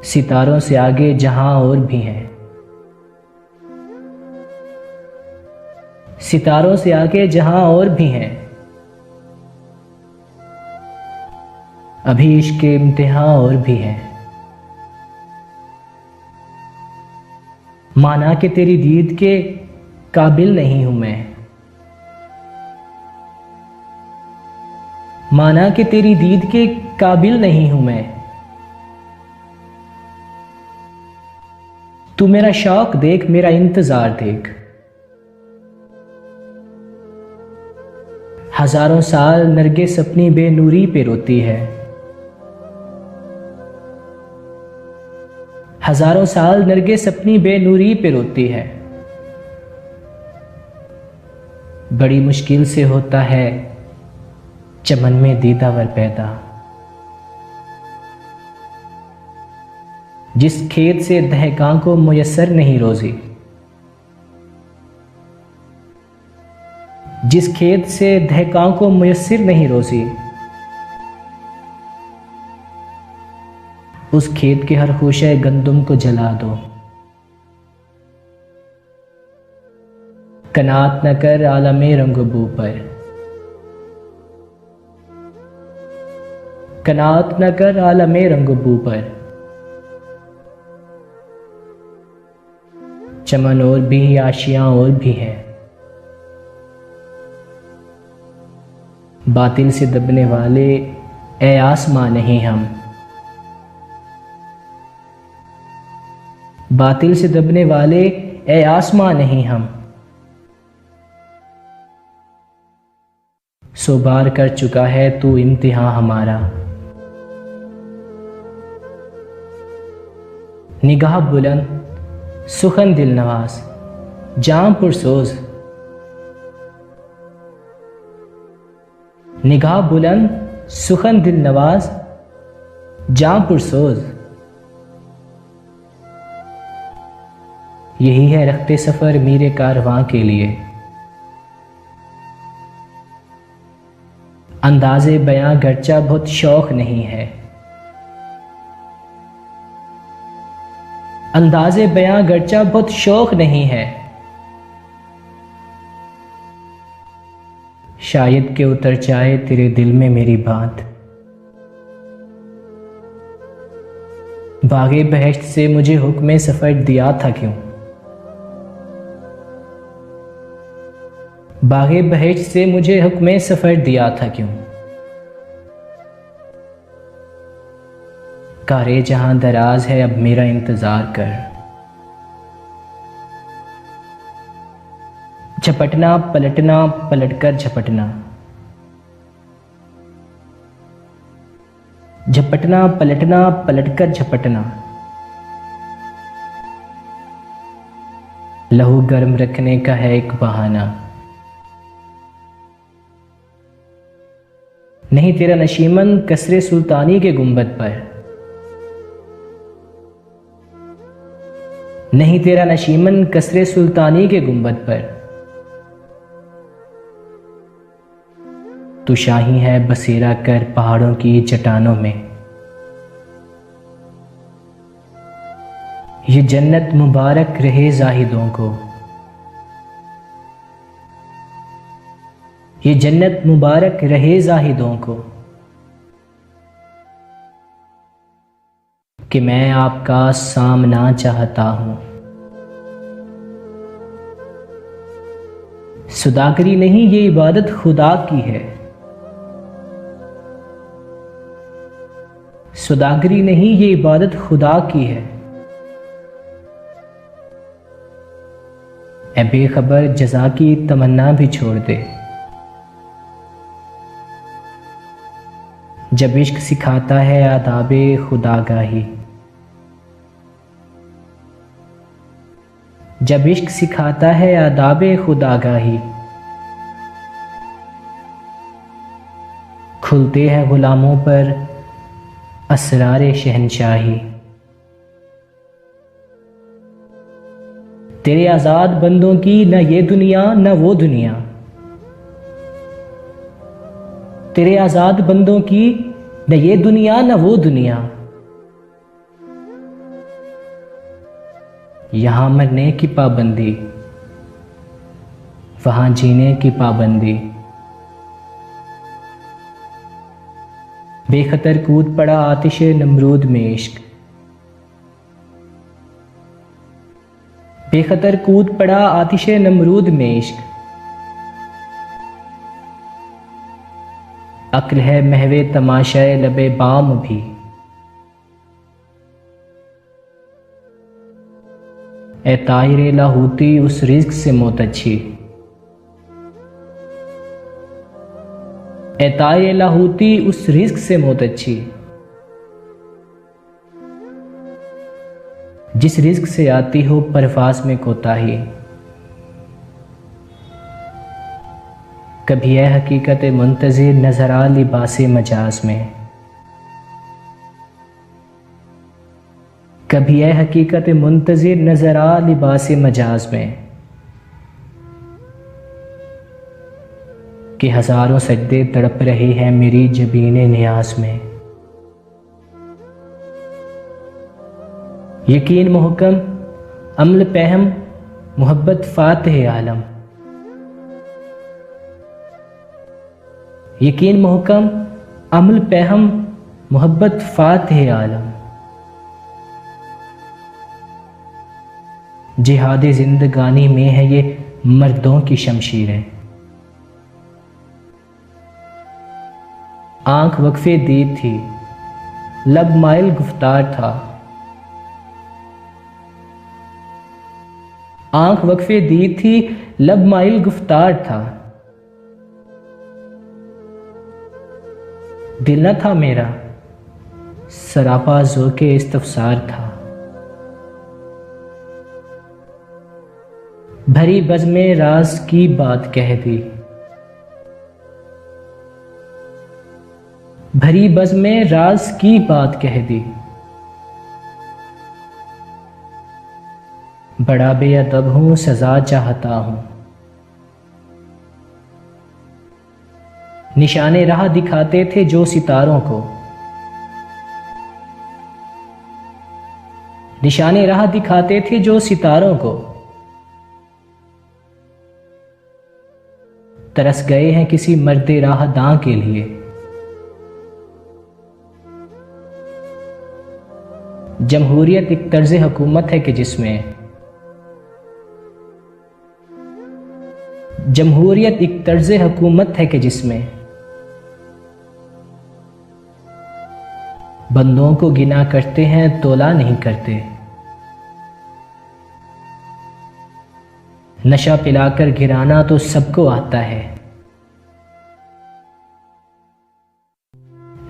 सितारों से आगे जहां और भी हैं, सितारों से आगे जहां और भी हैं, अभी इश्क के इम्तिहान और भी हैं। माना कि तेरी दीद के काबिल नहीं हूं मैं, माना कि तेरी दीद के काबिल नहीं हूं मैं। तू मेरा शौक देख, मेरा इंतजार देख। हजारों साल नरगिस अपनी बेनूरी पे रोती है, हजारों साल नरगिस अपनी बेनूरी पे रोती है। बड़ी मुश्किल से होता है चमन में दीदावर पैदा, जिस खेत से दहकां को मुयस्सर नहीं रोजी, जिस खेत से दहकां को मुयस्सर नहीं रोजी, उस खेत के हर खुशे गंदुम को जला दो। कनात न कर आलमे रंगबू पर, कनात न कर आलमे रंगबू पर। चमन और भी, आशियां और भी है, बातिल से दबने वाले ए आसमां नहीं हम, बातिल से दबने वाले ए आसमां नहीं हम। सो बार कर चुका है तू इम्तिहान हमारा, निगाह बुलंद सुखन दिल नवाज जाम पुरसोज, निगाह बुलंद सुखन दिल नवाज जाम पुरसोज। यही है रखते सफर मेरे कारवां के लिए, अंदाज़े बयां गर्चा बहुत शौक नहीं है, अंदाज़े बयां गर्चा बहुत शौक नहीं है। शायद के उतर जाए तेरे दिल में मेरी बात, बागे बहश्त से मुझे हुक्म सफर दिया था क्यों, बागे बहश्त से मुझे हुक्म सफर दिया था क्यों। कारे जहां दराज है अब मेरा इंतजार कर, झपटना पलटना पलटकर झपटना, झपटना पलटना पलटकर झपटना। लहू गर्म रखने का है एक बहाना, नहीं तेरा नशीमन कसरे सुल्तानी के गुंबद पर, नहीं तेरा नशीमन कसरे सुल्तानी के गुंबद पर। तू शाही है बसेरा कर पहाड़ों की चट्टानों में, ये जन्नत मुबारक रहे जाहिदों को, ये जन्नत मुबारक रहे जाहिदों को। कि मैं आपका सामना चाहता हूं, सुदागरी नहीं ये इबादत खुदा की है, सुदागरी नहीं ये इबादत खुदा की है। ऐ बेखबर जज़ा की तमन्ना भी छोड़ दे, जब इश्क सिखाता है आदाबे खुदागाही, जब इश्क सिखाता है आदाबे खुदागाही। खुलते हैं गुलामों पर असरारे शहनशाही, तेरे आजाद बंदों की न ये दुनिया न वो दुनिया, तेरे आजाद बंदों की न ये दुनिया न वो दुनिया। यहाँ मरने की पाबंदी, वहाँ जीने की पाबंदी। बेखतर कूद पड़ा आतिशे नमरूद में इश्क, बेखतर कूद पड़ा आतिशे नमरूद में इश्क। अक्ल है महवे तमाशाए लबे बाम भी, ए ताहिर लाहूती उस रिज़्क़ से मौत अच्छी, ए ताहिर लाहूती उस रिज़्क़ से मौत अच्छी। जिस रिज़्क़ से आती हो परवाज़ में कोताही, कभी है हकीकत मुंतज़िर नज़र आ लिबासे मजाज में, कभी है हकीकत मुंतज़िर नज़र आ लिबासे मजाज में। कि हज़ारों सजदे तड़प रहे हैं मेरी जबीने नियाज में। यकीन मुहकम अमल पहम मोहब्बत फातिह आलम, यकीन मुहकम अमल पहम मोहब्बत फातिह आलम। जिहाद जिंदगानी में है ये मर्दों की शमशीरें, आंख वक्फे दीद थी लब माइल गुफ्तार था, आंख वक्फे दीद थी लब माइल गुफ्तार था। दिल न था मेरा सरापा ज़ोक़े इस्तफ़सार था, भरी बज़्मे राज की बात कह दी, भरी बज़्मे राज की बात कह दी। बड़ा बेअदब हूं सजा चाहता हूं, निशाने राह दिखाते थे जो सितारों को, निशाने राह दिखाते थे जो सितारों को। तरस गए हैं किसी मर्दे राहदां के लिए, जमहूरियत एक तर्ज हुकूमत है कि जिसमें, जमहूरियत एक तर्ज हुकूमत है कि जिसमें बंदों को गिना करते हैं तोला नहीं करते। नशा पिलाकर गिराना तो सबको आता है,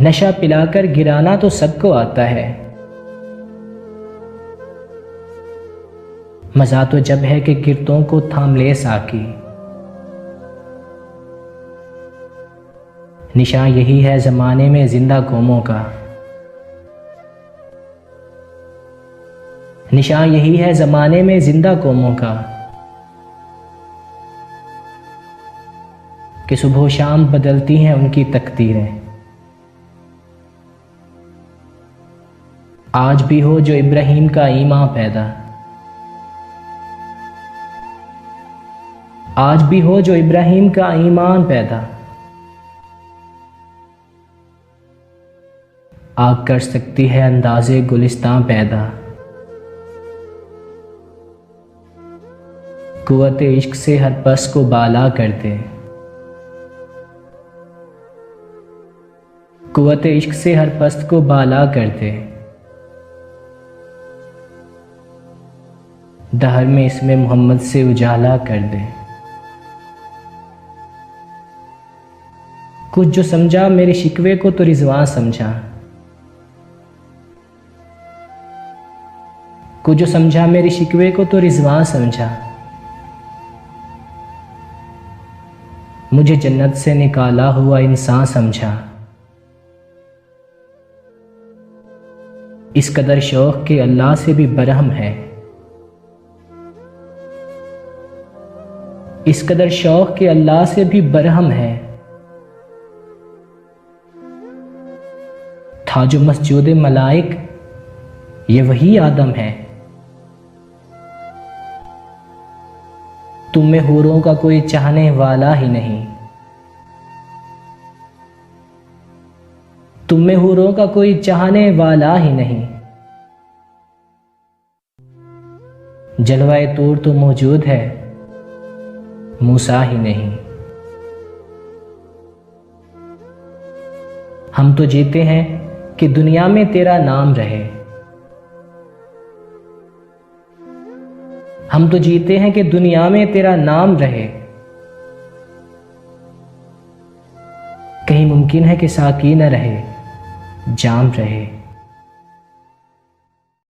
नशा पिलाकर गिराना तो सबको आता है। मजा तो जब है कि गिरतों को थाम ले साकी, निशान यही है जमाने में जिंदा कौमों का, निशान यही है जमाने में जिंदा कौमों का। कि सुबह शाम बदलती हैं उनकी तकदीरें, आज भी हो जो इब्राहीम का ईमान पैदा, आज भी हो जो इब्राहीम का ईमान पैदा। आग कर सकती है अंदाज़े गुलिस्तां पैदा, कुव्वत इश्क से हर पस को बाला कर दे, कुव्वत इश्क से हर पस्त को बाला कर दे। दहर में इसमें मोहम्मद से उजाला कर दे। कुछ जो समझा मेरे शिकवे को तो रिजवान समझा, कुछ जो समझा मेरे शिकवे को तो रिजवान समझा। मुझे जन्नत से निकाला हुआ इंसान समझा। इस कदर शौक के अल्लाह से भी बरहम है, इस कदर शौक के अल्लाह से भी बरहम है। था जो मस्जूद मलाइक ये वही आदम है, तुम में हूरों का कोई चाहने वाला ही नहीं, तुम में हूरों का कोई चाहने वाला ही नहीं। जलवाए तूर तो मौजूद है, मूसा ही नहीं। हम तो जीते हैं कि दुनिया में तेरा नाम रहे, हम तो जीते हैं कि दुनिया में तेरा नाम रहे। कहीं मुमकिन है कि साकी न रहे, जाम रहे।